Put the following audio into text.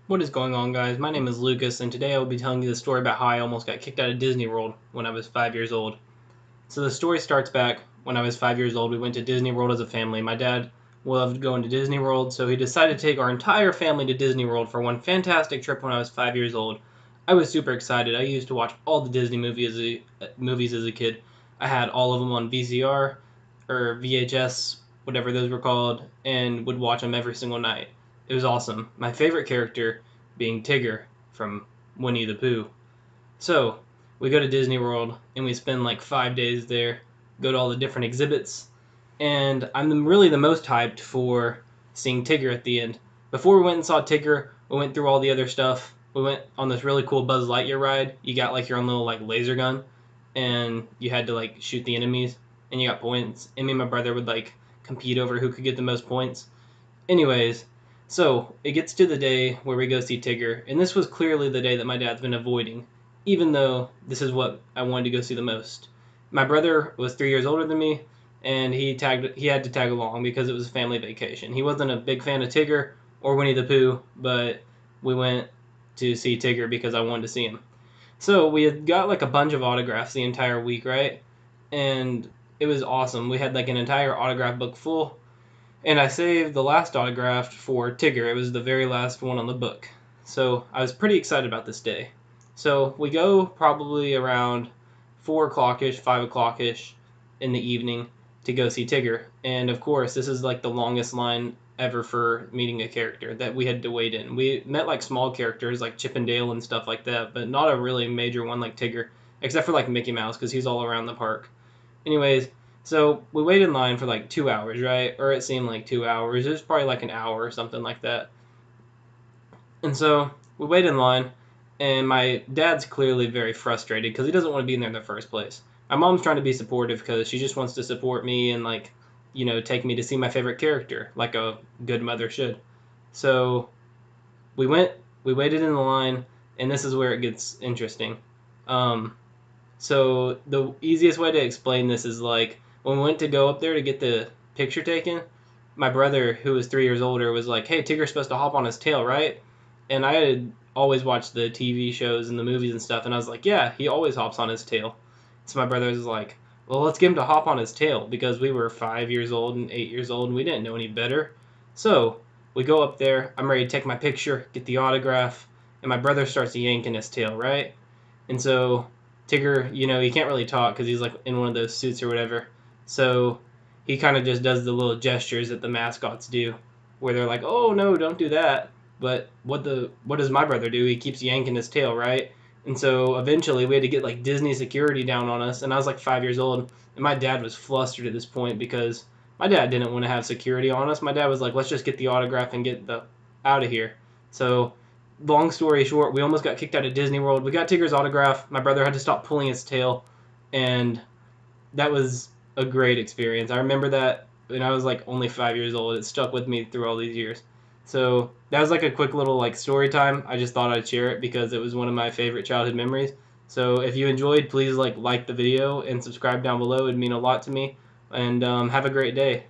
What is going on, guys? My name is Lucas, and today I will be telling you the story about how I almost got kicked out of Disney World when I was 5 years old. So the story starts back when I was 5 years old. We went to Disney World as a family. My dad loved going to Disney World, so he decided to take our entire family to Disney World for one fantastic trip when I was 5 years old. I was super excited. I used to watch all the Disney movies as a kid. I had all of them on VCR or VHS, whatever those were called, and would watch them every single night. It was awesome. My favorite character being Tigger from Winnie the Pooh. So, we go to Disney World and we spend like 5 days there, go to all the different exhibits, and I'm really the most hyped for seeing Tigger at the end. Before we went and saw Tigger, we went through all the other stuff. We went on this really cool Buzz Lightyear ride. You got like your own little like laser gun, and you had to like shoot the enemies, and you got points. And me and my brother would like compete over who could get the most points. Anyways, so it gets to the day where we go see Tigger, and this was clearly the day that my dad's been avoiding, even though this is what I wanted to go see the most. My brother was 3 years older than me, and he had to tag along because it was a family vacation. He wasn't a big fan of Tigger or Winnie the Pooh, but we went to see Tigger because I wanted to see him. So we had got like a bunch of autographs the entire week, right? And it was awesome. We had like an entire autograph book full, and I saved the last autograph for Tigger. It was the very last one on the book. So I was pretty excited about this day. So we go probably around 4 o'clock ish, 5 o'clock ish in the evening to go see Tigger. And of course, this is like the longest line ever for meeting a character that we had to wait in. We met like small characters like Chip and Dale and stuff like that, but not a really major one like Tigger, except for like Mickey Mouse because he's all around the park. Anyways, so we waited in line for like 2 hours, right? Or it seemed like 2 hours. It was probably like an hour or something like that. And so we wait in line, and my dad's clearly very frustrated because he doesn't want to be in there in the first place. My mom's trying to be supportive because she just wants to support me and like, take me to see my favorite character like a good mother should. So we went, we waited in the line, and this is where it gets interesting. Um, so the easiest way to explain this is like when we went to go up there to get the picture taken, my brother, who was 3 years older, was like, "Hey, Tigger's supposed to hop on his tail, right?" And I had always watched the TV shows and the movies and stuff, and I was like, "Yeah, he always hops on his tail." So my brother was like, "Well, let's get him to hop on his tail," because we were 5 years old and 8 years old, and we didn't know any better. So we go up there. I'm ready to take my picture, get the autograph, and my brother starts yanking his tail, right? And so Tigger, he can't really talk because he's like in one of those suits or whatever. So he kind of just does the little gestures that the mascots do, where they're like, "Oh no, don't do that." But what does my brother do? He keeps yanking his tail, right? And so eventually we had to get like Disney security down on us, and I was like 5 years old, and my dad was flustered at this point because my dad didn't want to have security on us. My dad was like, "Let's just get the autograph and get the out of here." So long story short, we almost got kicked out of Disney World. We got Tigger's autograph. My brother had to stop pulling his tail, and that was a great experience. I remember that when I was like only 5 years old. It stuck with me through all these years. So that was like a quick little like story time. I just thought I'd share it because it was one of my favorite childhood memories. So if you enjoyed, please like the video and subscribe down below. It'd mean a lot to me. And have a great day.